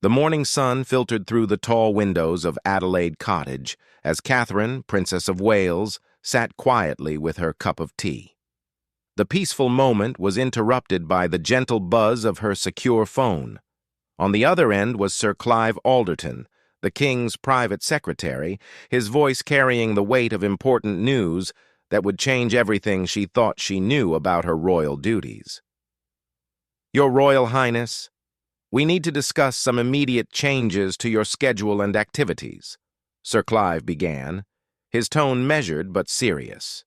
The morning sun filtered through the tall windows of Adelaide Cottage as Catherine, Princess of Wales, sat quietly with her cup of tea. The peaceful moment was interrupted by the gentle buzz of her secure phone. On the other end was Sir Clive Alderton, the King's private secretary, his voice carrying the weight of important news that would change everything she thought she knew about her royal duties. "Your Royal Highness, we need to discuss some immediate changes to your schedule and activities," Sir Clive began, his tone measured but serious.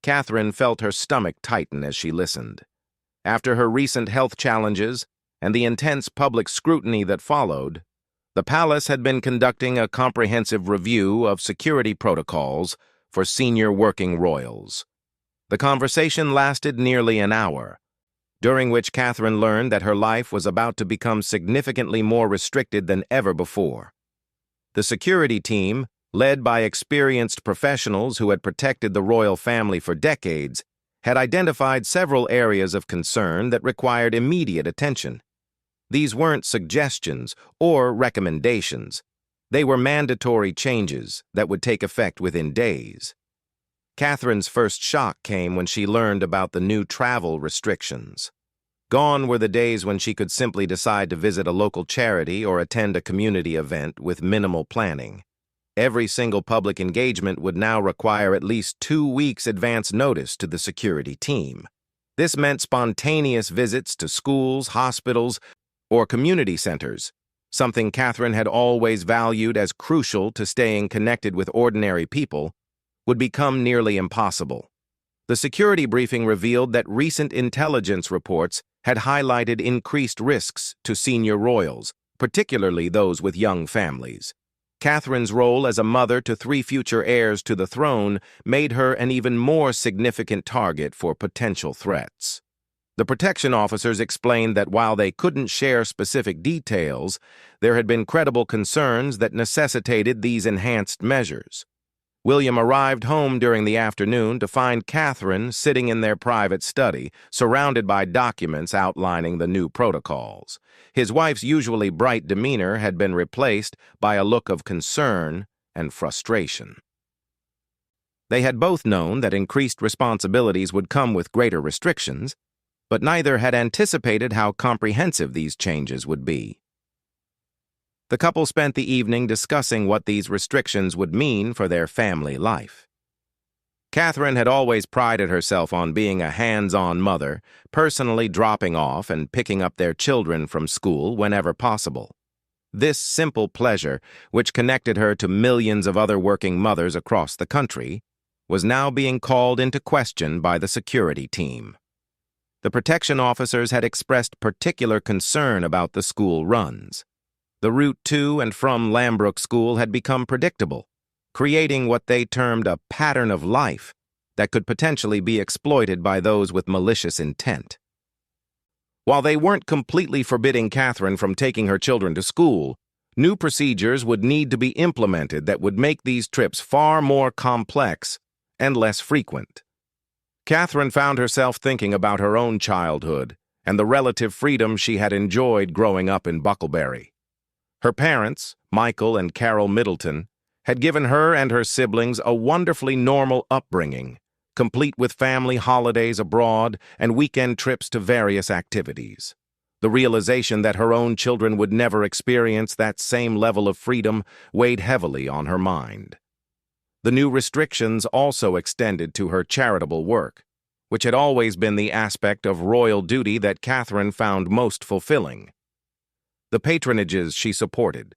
Catherine felt her stomach tighten as she listened. After her recent health challenges and the intense public scrutiny that followed, the palace had been conducting a comprehensive review of security protocols for senior working royals. The conversation lasted nearly an hour, during which Catherine learned that her life was about to become significantly more restricted than ever before. The security team, led by experienced professionals who had protected the royal family for decades, had identified several areas of concern that required immediate attention. These weren't suggestions or recommendations. They were mandatory changes that would take effect within days. Catherine's first shock came when she learned about the new travel restrictions. Gone were the days when she could simply decide to visit a local charity or attend a community event with minimal planning. Every single public engagement would now require at least 2 weeks advance notice to the security team. This meant spontaneous visits to schools, hospitals, or community centers, something Catherine had always valued as crucial to staying connected with ordinary people, would become nearly impossible. The security briefing revealed that recent intelligence reports had highlighted increased risks to senior royals, particularly those with young families. Catherine's role as a mother to 3 future heirs to the throne made her an even more significant target for potential threats. The protection officers explained that while they couldn't share specific details, there had been credible concerns that necessitated these enhanced measures. William arrived home during the afternoon to find Catherine sitting in their private study, surrounded by documents outlining the new protocols. His wife's usually bright demeanor had been replaced by a look of concern and frustration. They had both known that increased responsibilities would come with greater restrictions, but neither had anticipated how comprehensive these changes would be. The couple spent the evening discussing what these restrictions would mean for their family life. Catherine had always prided herself on being a hands-on mother, personally dropping off and picking up their children from school whenever possible. This simple pleasure, which connected her to millions of other working mothers across the country, was now being called into question by the security team. The protection officers had expressed particular concern about the school runs. The route to and from Lambrook School had become predictable, creating what they termed a pattern of life that could potentially be exploited by those with malicious intent. While they weren't completely forbidding Catherine from taking her children to school, new procedures would need to be implemented that would make these trips far more complex and less frequent. Catherine found herself thinking about her own childhood and the relative freedom she had enjoyed growing up in Bucklebury. Her parents, Michael and Carol Middleton, had given her and her siblings a wonderfully normal upbringing, complete with family holidays abroad and weekend trips to various activities. The realization that her own children would never experience that same level of freedom weighed heavily on her mind. The new restrictions also extended to her charitable work, which had always been the aspect of royal duty that Catherine found most fulfilling. The patronages she supported,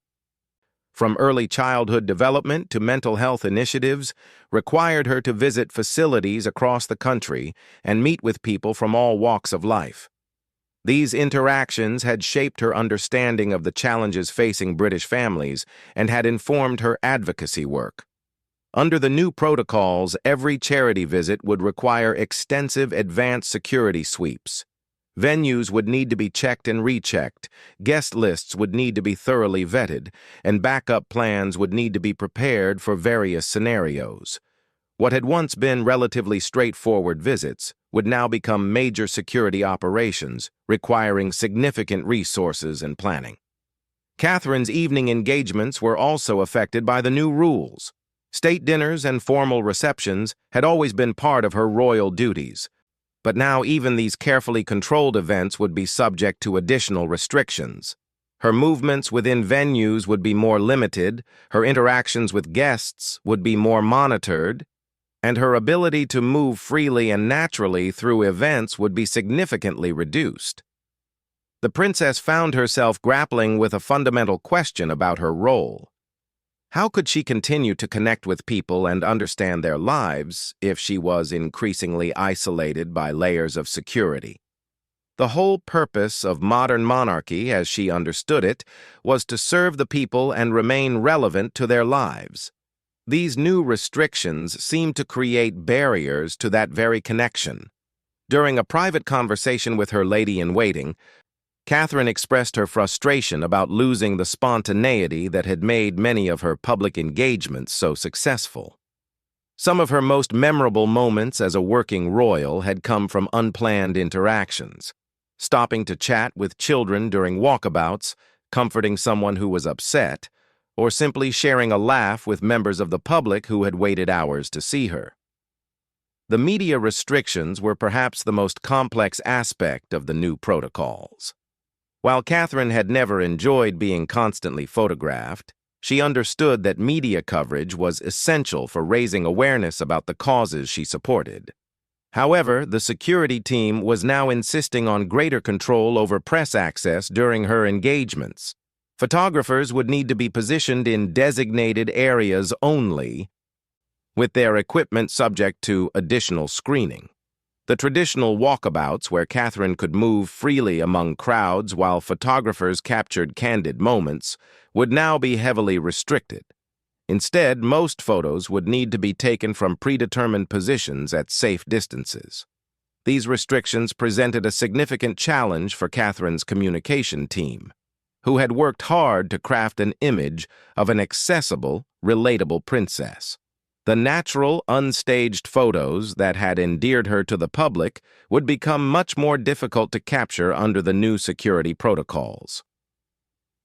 from early childhood development to mental health initiatives, required her to visit facilities across the country and meet with people from all walks of life. These interactions had shaped her understanding of the challenges facing British families and had informed her advocacy work. Under the new protocols, every charity visit would require extensive advanced security sweeps. Venues would need to be checked and rechecked, guest lists would need to be thoroughly vetted, and backup plans would need to be prepared for various scenarios. What had once been relatively straightforward visits would now become major security operations, requiring significant resources and planning. Catherine's evening engagements were also affected by the new rules. State dinners and formal receptions had always been part of her royal duties, but now even these carefully controlled events would be subject to additional restrictions. Her movements within venues would be more limited, her interactions with guests would be more monitored, and her ability to move freely and naturally through events would be significantly reduced. The princess found herself grappling with a fundamental question about her role. How could she continue to connect with people and understand their lives if she was increasingly isolated by layers of security? The whole purpose of modern monarchy, as she understood it, was to serve the people and remain relevant to their lives. These new restrictions seemed to create barriers to that very connection. During a private conversation with her lady-in-waiting, Catherine expressed her frustration about losing the spontaneity that had made many of her public engagements so successful. Some of her most memorable moments as a working royal had come from unplanned interactions, stopping to chat with children during walkabouts, comforting someone who was upset, or simply sharing a laugh with members of the public who had waited hours to see her. The media restrictions were perhaps the most complex aspect of the new protocols. While Catherine had never enjoyed being constantly photographed, she understood that media coverage was essential for raising awareness about the causes she supported. However, the security team was now insisting on greater control over press access during her engagements. Photographers would need to be positioned in designated areas only, with their equipment subject to additional screening. The traditional walkabouts where Catherine could move freely among crowds while photographers captured candid moments would now be heavily restricted. Instead, most photos would need to be taken from predetermined positions at safe distances. These restrictions presented a significant challenge for Catherine's communication team, who had worked hard to craft an image of an accessible, relatable princess. The natural, unstaged photos that had endeared her to the public would become much more difficult to capture under the new security protocols.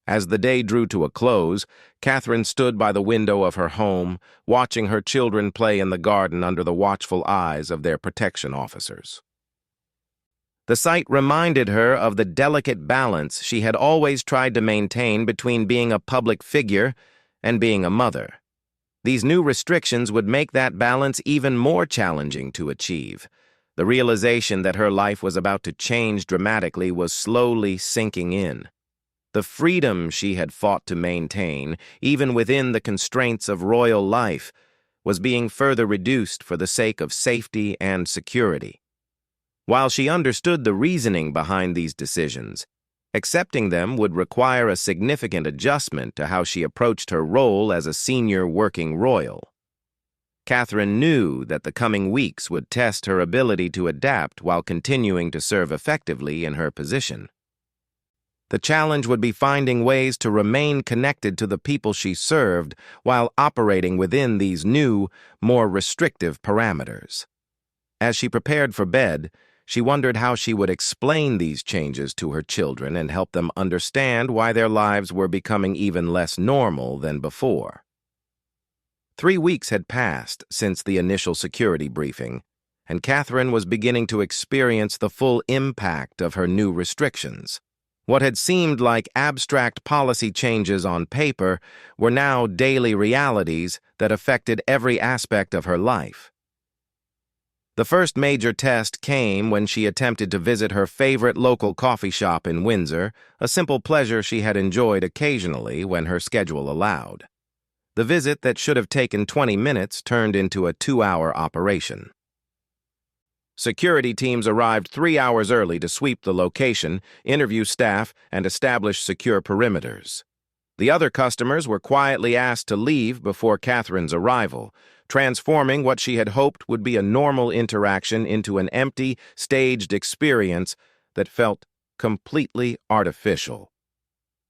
As the day drew to a close, Catherine stood by the window of her home, watching her children play in the garden under the watchful eyes of their protection officers. The sight reminded her of the delicate balance she had always tried to maintain between being a public figure and being a mother. These new restrictions would make that balance even more challenging to achieve. The realization that her life was about to change dramatically was slowly sinking in. The freedom she had fought to maintain, even within the constraints of royal life, was being further reduced for the sake of safety and security. While she understood the reasoning behind these decisions, accepting them would require a significant adjustment to how she approached her role as a senior working royal. Catherine knew that the coming weeks would test her ability to adapt while continuing to serve effectively in her position. The challenge would be finding ways to remain connected to the people she served while operating within these new, more restrictive parameters. As she prepared for bed, she wondered how she would explain these changes to her children and help them understand why their lives were becoming even less normal than before. 3 weeks had passed since the initial security briefing, and Catherine was beginning to experience the full impact of her new restrictions. What had seemed like abstract policy changes on paper were now daily realities that affected every aspect of her life. The first major test came when she attempted to visit her favorite local coffee shop in Windsor, a simple pleasure she had enjoyed occasionally when her schedule allowed. The visit that should have taken 20 minutes turned into a 2-hour operation. Security teams arrived 3 hours early to sweep the location, interview staff, and establish secure perimeters. The other customers were quietly asked to leave before Catherine's arrival, transforming what she had hoped would be a normal interaction into an empty, staged experience that felt completely artificial.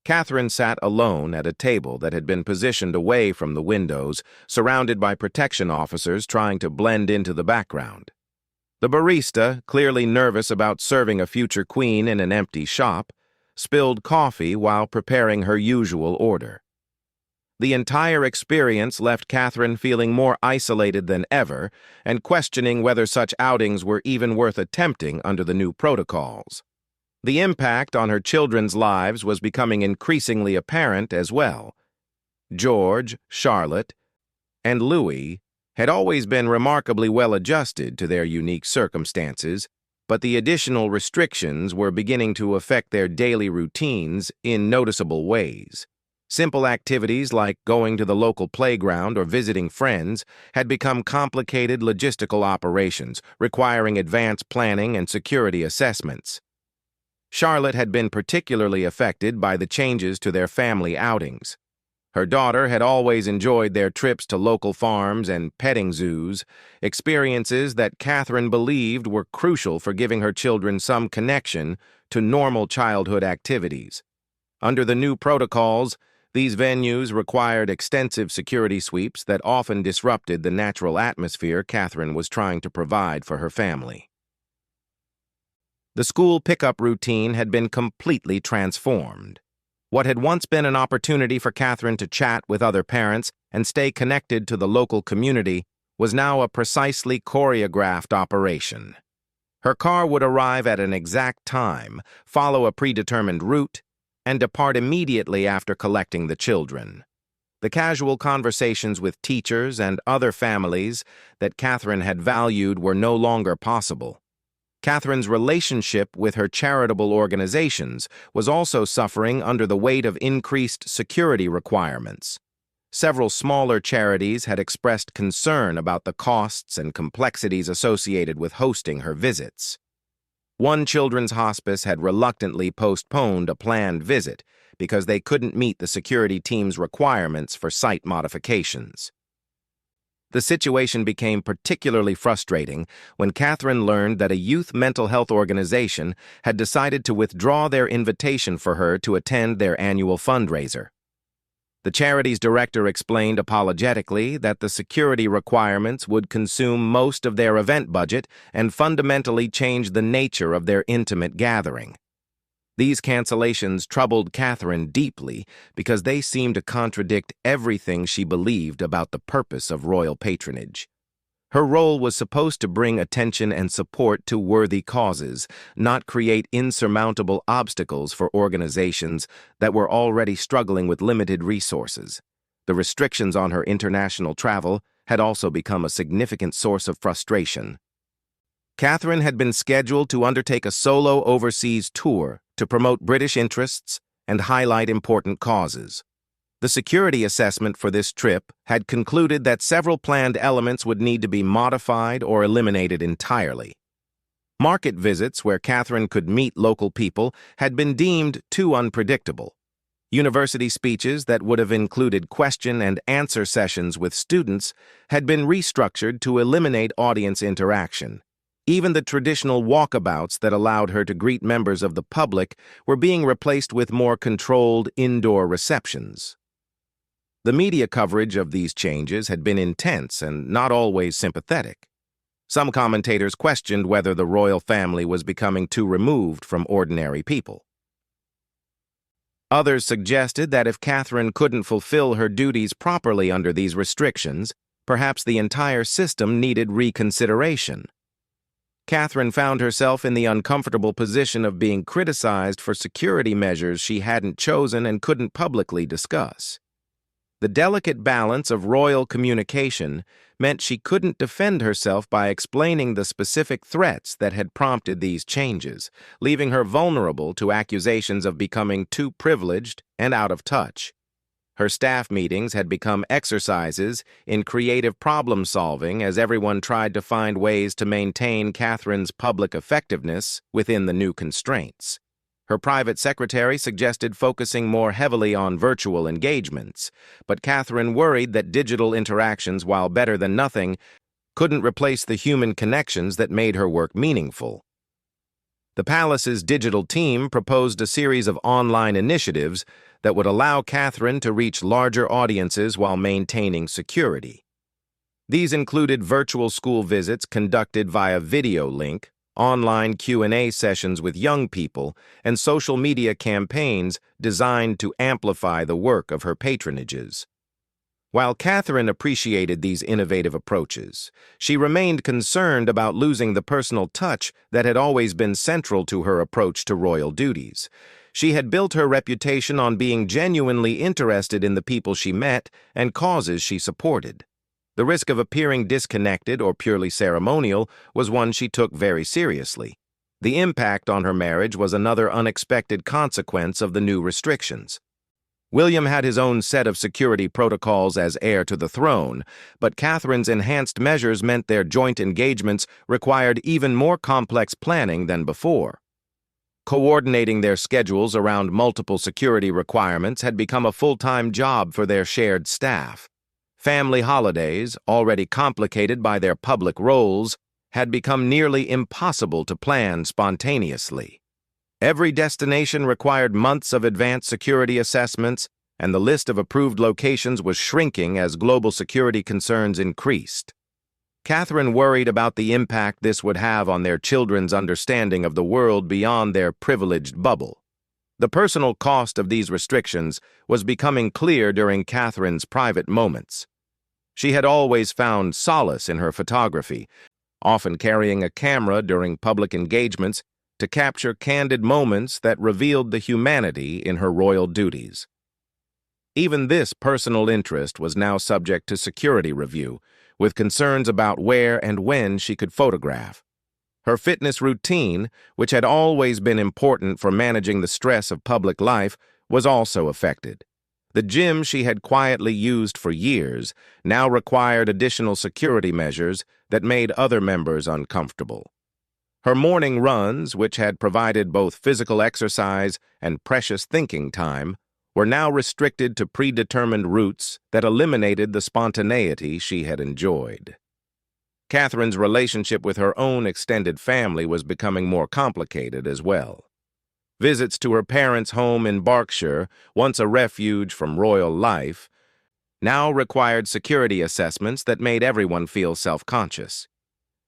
Catherine sat alone at a table that had been positioned away from the windows, surrounded by protection officers trying to blend into the background. The barista, clearly nervous about serving a future queen in an empty shop, spilled coffee while preparing her usual order. The entire experience left Catherine feeling more isolated than ever and questioning whether such outings were even worth attempting under the new protocols. The impact on her children's lives was becoming increasingly apparent as well. George, Charlotte, and Louis had always been remarkably well adjusted to their unique circumstances, but the additional restrictions were beginning to affect their daily routines in noticeable ways. Simple activities like going to the local playground or visiting friends had become complicated logistical operations, requiring advanced planning and security assessments. Charlotte had been particularly affected by the changes to their family outings. Her daughter had always enjoyed their trips to local farms and petting zoos, experiences that Catherine believed were crucial for giving her children some connection to normal childhood activities. Under the new protocols, these venues required extensive security sweeps that often disrupted the natural atmosphere Catherine was trying to provide for her family. The school pickup routine had been completely transformed. What had once been an opportunity for Catherine to chat with other parents and stay connected to the local community was now a precisely choreographed operation. Her car would arrive at an exact time, follow a predetermined route, and depart immediately after collecting the children. The casual conversations with teachers and other families that Catherine had valued were no longer possible. Catherine's relationship with her charitable organizations was also suffering under the weight of increased security requirements. Several smaller charities had expressed concern about the costs and complexities associated with hosting her visits. One children's hospice had reluctantly postponed a planned visit because they couldn't meet the security team's requirements for site modifications. The situation became particularly frustrating when Catherine learned that a youth mental health organization had decided to withdraw their invitation for her to attend their annual fundraiser. The charity's director explained apologetically that the security requirements would consume most of their event budget and fundamentally change the nature of their intimate gathering. These cancellations troubled Catherine deeply because they seemed to contradict everything she believed about the purpose of royal patronage. Her role was supposed to bring attention and support to worthy causes, not create insurmountable obstacles for organizations that were already struggling with limited resources. The restrictions on her international travel had also become a significant source of frustration. Catherine had been scheduled to undertake a solo overseas tour to promote British interests and highlight important causes. The security assessment for this trip had concluded that several planned elements would need to be modified or eliminated entirely. Market visits where Catherine could meet local people had been deemed too unpredictable. University speeches that would have included question and answer sessions with students had been restructured to eliminate audience interaction. Even the traditional walkabouts that allowed her to greet members of the public were being replaced with more controlled indoor receptions. The media coverage of these changes had been intense and not always sympathetic. Some commentators questioned whether the royal family was becoming too removed from ordinary people. Others suggested that if Catherine couldn't fulfill her duties properly under these restrictions, perhaps the entire system needed reconsideration. Catherine found herself in the uncomfortable position of being criticized for security measures she hadn't chosen and couldn't publicly discuss. The delicate balance of royal communication meant she couldn't defend herself by explaining the specific threats that had prompted these changes, leaving her vulnerable to accusations of becoming too privileged and out of touch. Her staff meetings had become exercises in creative problem-solving as everyone tried to find ways to maintain Catherine's public effectiveness within the new constraints. Her private secretary suggested focusing more heavily on virtual engagements, but Catherine worried that digital interactions, while better than nothing, couldn't replace the human connections that made her work meaningful. The palace's digital team proposed a series of online initiatives that would allow Catherine to reach larger audiences while maintaining security. These included virtual school visits conducted via video link, online Q&A sessions with young people, and social media campaigns designed to amplify the work of her patronages. While Catherine appreciated these innovative approaches, she remained concerned about losing the personal touch that had always been central to her approach to royal duties. She had built her reputation on being genuinely interested in the people she met and causes she supported. The risk of appearing disconnected or purely ceremonial was one she took very seriously. The impact on her marriage was another unexpected consequence of the new restrictions. William had his own set of security protocols as heir to the throne, but Catherine's enhanced measures meant their joint engagements required even more complex planning than before. Coordinating their schedules around multiple security requirements had become a full-time job for their shared staff. Family holidays, already complicated by their public roles, had become nearly impossible to plan spontaneously. Every destination required months of advanced security assessments, and the list of approved locations was shrinking as global security concerns increased. Catherine worried about the impact this would have on their children's understanding of the world beyond their privileged bubble. The personal cost of these restrictions was becoming clear during Catherine's private moments. She had always found solace in her photography, often carrying a camera during public engagements to capture candid moments that revealed the humanity in her royal duties. Even this personal interest was now subject to security review, with concerns about where and when she could photograph. Her fitness routine, which had always been important for managing the stress of public life, was also affected. The gym she had quietly used for years now required additional security measures that made other members uncomfortable. Her morning runs, which had provided both physical exercise and precious thinking time, were now restricted to predetermined routes that eliminated the spontaneity she had enjoyed. Catherine's relationship with her own extended family was becoming more complicated as well. Visits to her parents' home in Berkshire, once a refuge from royal life, now required security assessments that made everyone feel self-conscious.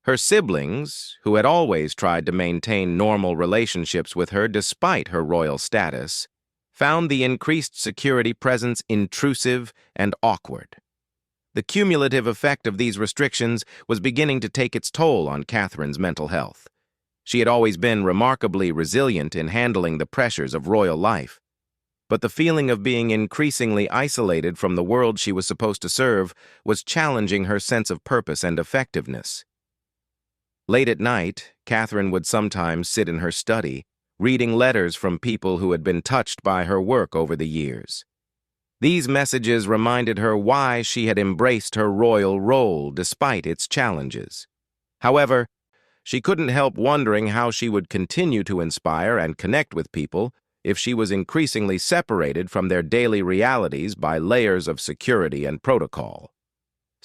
Her siblings, who had always tried to maintain normal relationships with her despite her royal status, found the increased security presence intrusive and awkward. The cumulative effect of these restrictions was beginning to take its toll on Catherine's mental health. She had always been remarkably resilient in handling the pressures of royal life, but the feeling of being increasingly isolated from the world she was supposed to serve was challenging her sense of purpose and effectiveness. Late at night, Catherine would sometimes sit in her study, reading letters from people who had been touched by her work over the years. These messages reminded her why she had embraced her royal role despite its challenges. However, she couldn't help wondering how she would continue to inspire and connect with people if she was increasingly separated from their daily realities by layers of security and protocol.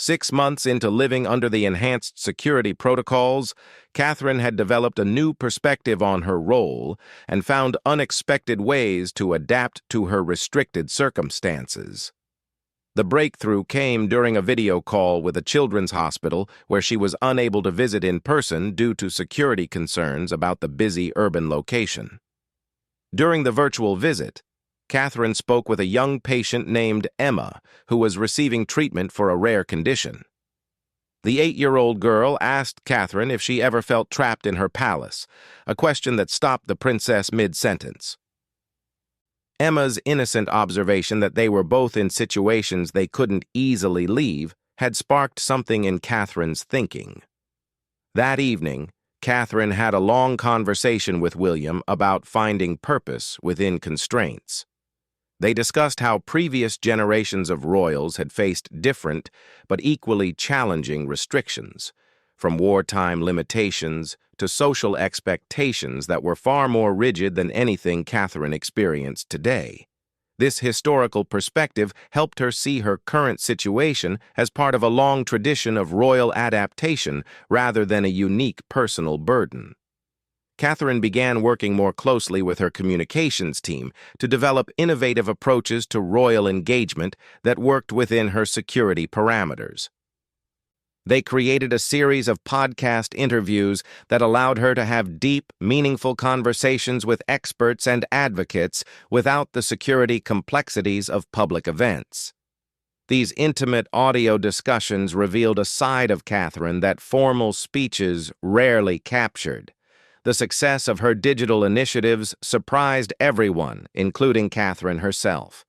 6 months into living under the enhanced security protocols, Catherine had developed a new perspective on her role and found unexpected ways to adapt to her restricted circumstances. The breakthrough came during a video call with a children's hospital where she was unable to visit in person due to security concerns about the busy urban location. During the virtual visit, Catherine spoke with a young patient named Emma, who was receiving treatment for a rare condition. The 8-year-old girl asked Catherine if she ever felt trapped in her palace, a question that stopped the princess mid-sentence. Emma's innocent observation that they were both in situations they couldn't easily leave had sparked something in Catherine's thinking. That evening, Catherine had a long conversation with William about finding purpose within constraints. They discussed how previous generations of royals had faced different but equally challenging restrictions, from wartime limitations to social expectations that were far more rigid than anything Catherine experienced today. This historical perspective helped her see her current situation as part of a long tradition of royal adaptation rather than a unique personal burden. Catherine began working more closely with her communications team to develop innovative approaches to royal engagement that worked within her security parameters. They created a series of podcast interviews that allowed her to have deep, meaningful conversations with experts and advocates without the security complexities of public events. These intimate audio discussions revealed a side of Catherine that formal speeches rarely captured. The success of her digital initiatives surprised everyone, including Catherine herself.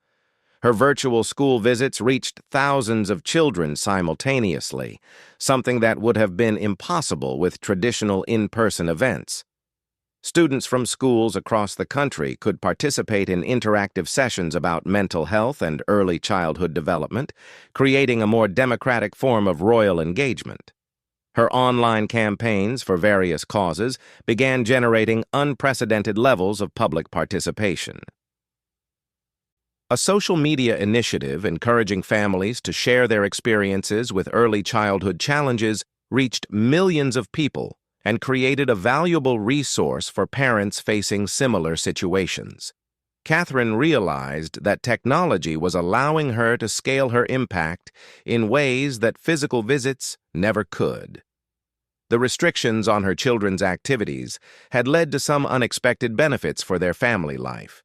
Her virtual school visits reached thousands of children simultaneously, something that would have been impossible with traditional in-person events. Students from schools across the country could participate in interactive sessions about mental health and early childhood development, creating a more democratic form of royal engagement. Her online campaigns for various causes began generating unprecedented levels of public participation. A social media initiative encouraging families to share their experiences with early childhood challenges reached millions of people and created a valuable resource for parents facing similar situations. Catherine realized that technology was allowing her to scale her impact in ways that physical visits never could. The restrictions on her children's activities had led to some unexpected benefits for their family life.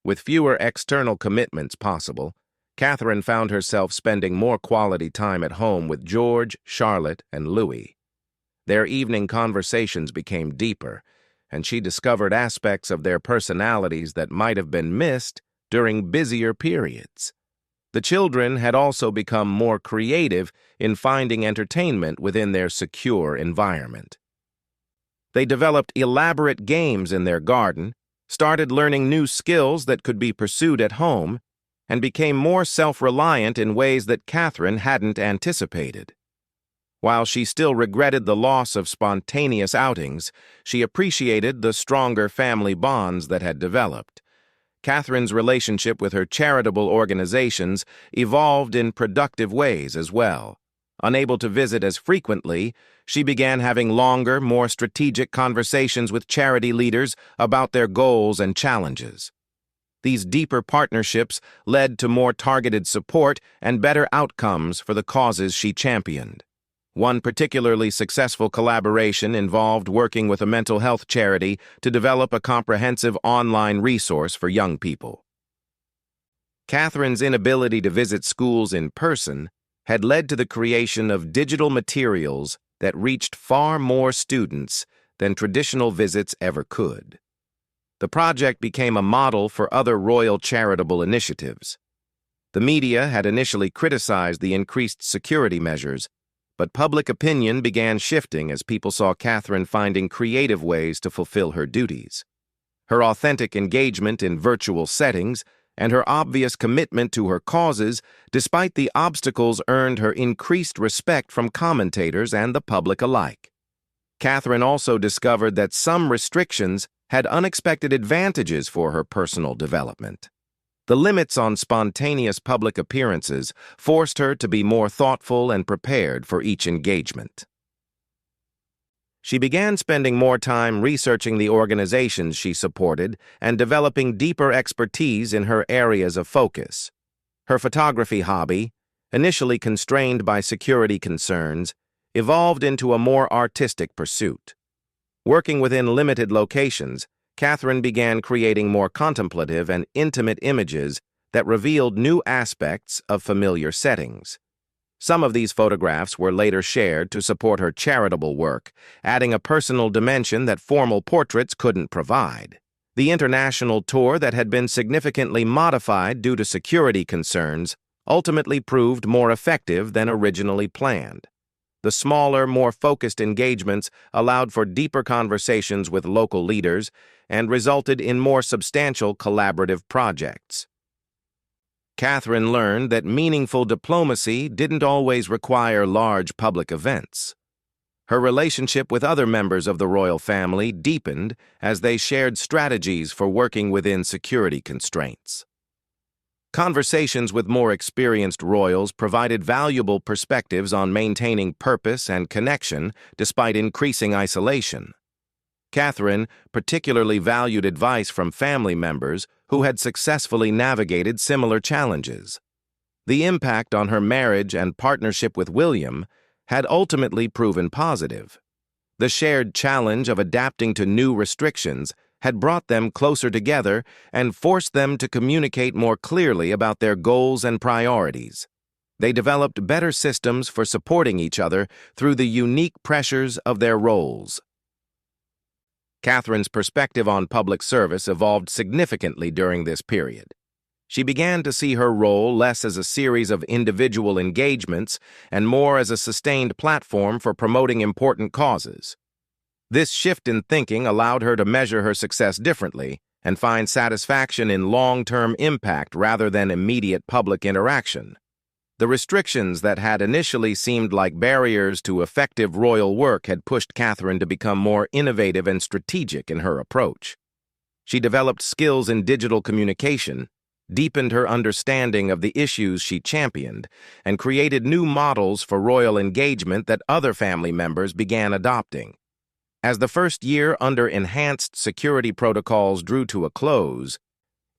With fewer external commitments possible, Catherine found herself spending more quality time at home with George, Charlotte, and Louis. Their evening conversations became deeper, and she discovered aspects of their personalities that might have been missed during busier periods. The children had also become more creative in finding entertainment within their secure environment. They developed elaborate games in their garden, started learning new skills that could be pursued at home, and became more self-reliant in ways that Catherine hadn't anticipated. While she still regretted the loss of spontaneous outings, she appreciated the stronger family bonds that had developed. Catherine's relationship with her charitable organizations evolved in productive ways as well. Unable to visit as frequently, she began having longer, more strategic conversations with charity leaders about their goals and challenges. These deeper partnerships led to more targeted support and better outcomes for the causes she championed. One particularly successful collaboration involved working with a mental health charity to develop a comprehensive online resource for young people. Catherine's inability to visit schools in person had led to the creation of digital materials that reached far more students than traditional visits ever could. The project became a model for other royal charitable initiatives. The media had initially criticized the increased security measures, but public opinion began shifting as people saw Catherine finding creative ways to fulfill her duties. Her authentic engagement in virtual settings and her obvious commitment to her causes, despite the obstacles, earned her increased respect from commentators and the public alike. Catherine also discovered that some restrictions had unexpected advantages for her personal development. The limits on spontaneous public appearances forced her to be more thoughtful and prepared for each engagement. She began spending more time researching the organizations she supported and developing deeper expertise in her areas of focus. Her photography hobby, initially constrained by security concerns, evolved into a more artistic pursuit. Working within limited locations, Catherine began creating more contemplative and intimate images that revealed new aspects of familiar settings. Some of these photographs were later shared to support her charitable work, adding a personal dimension that formal portraits couldn't provide. The international tour that had been significantly modified due to security concerns ultimately proved more effective than originally planned. The smaller, more focused engagements allowed for deeper conversations with local leaders and resulted in more substantial collaborative projects. Catherine learned that meaningful diplomacy didn't always require large public events. Her relationship with other members of the royal family deepened as they shared strategies for working within security constraints. Conversations with more experienced royals provided valuable perspectives on maintaining purpose and connection despite increasing isolation. Catherine particularly valued advice from family members who had successfully navigated similar challenges. The impact on her marriage and partnership with William had ultimately proven positive. The shared challenge of adapting to new restrictions had brought them closer together and forced them to communicate more clearly about their goals and priorities. They developed better systems for supporting each other through the unique pressures of their roles. Catherine's perspective on public service evolved significantly during this period. She began to see her role less as a series of individual engagements and more as a sustained platform for promoting important causes. This shift in thinking allowed her to measure her success differently and find satisfaction in long-term impact rather than immediate public interaction. The restrictions that had initially seemed like barriers to effective royal work had pushed Catherine to become more innovative and strategic in her approach. She developed skills in digital communication, deepened her understanding of the issues she championed, and created new models for royal engagement that other family members began adopting. As the first year under enhanced security protocols drew to a close,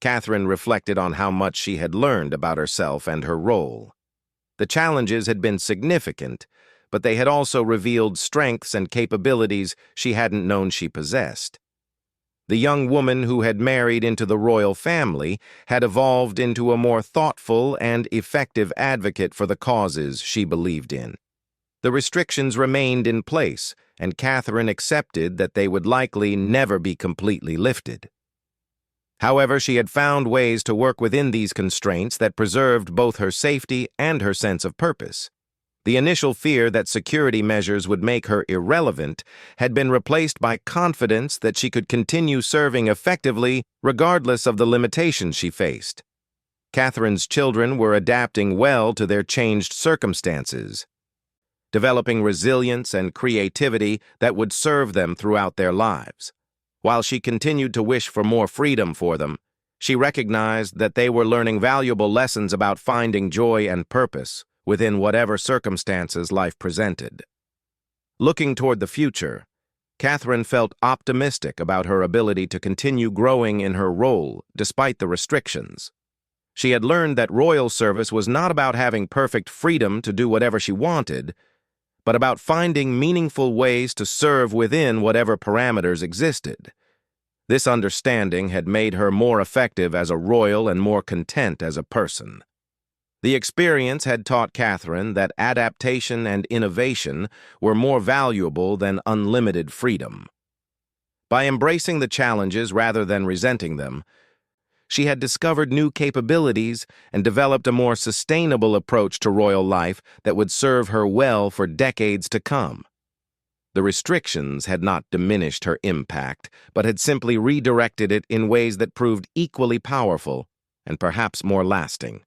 Catherine reflected on how much she had learned about herself and her role. The challenges had been significant, but they had also revealed strengths and capabilities she hadn't known she possessed. The young woman who had married into the royal family had evolved into a more thoughtful and effective advocate for the causes she believed in. The restrictions remained in place, and Catherine accepted that they would likely never be completely lifted. However, she had found ways to work within these constraints that preserved both her safety and her sense of purpose. The initial fear that security measures would make her irrelevant had been replaced by confidence that she could continue serving effectively regardless of the limitations she faced. Catherine's children were adapting well to their changed circumstances, developing resilience and creativity that would serve them throughout their lives. While she continued to wish for more freedom for them, she recognized that they were learning valuable lessons about finding joy and purpose within whatever circumstances life presented. Looking toward the future, Catherine felt optimistic about her ability to continue growing in her role despite the restrictions. She had learned that royal service was not about having perfect freedom to do whatever she wanted, but about finding meaningful ways to serve within whatever parameters existed. This understanding had made her more effective as a royal and more content as a person. The experience had taught Catherine that adaptation and innovation were more valuable than unlimited freedom. By embracing the challenges rather than resenting them, she had discovered new capabilities and developed a more sustainable approach to royal life that would serve her well for decades to come. The restrictions had not diminished her impact, but had simply redirected it in ways that proved equally powerful and perhaps more lasting.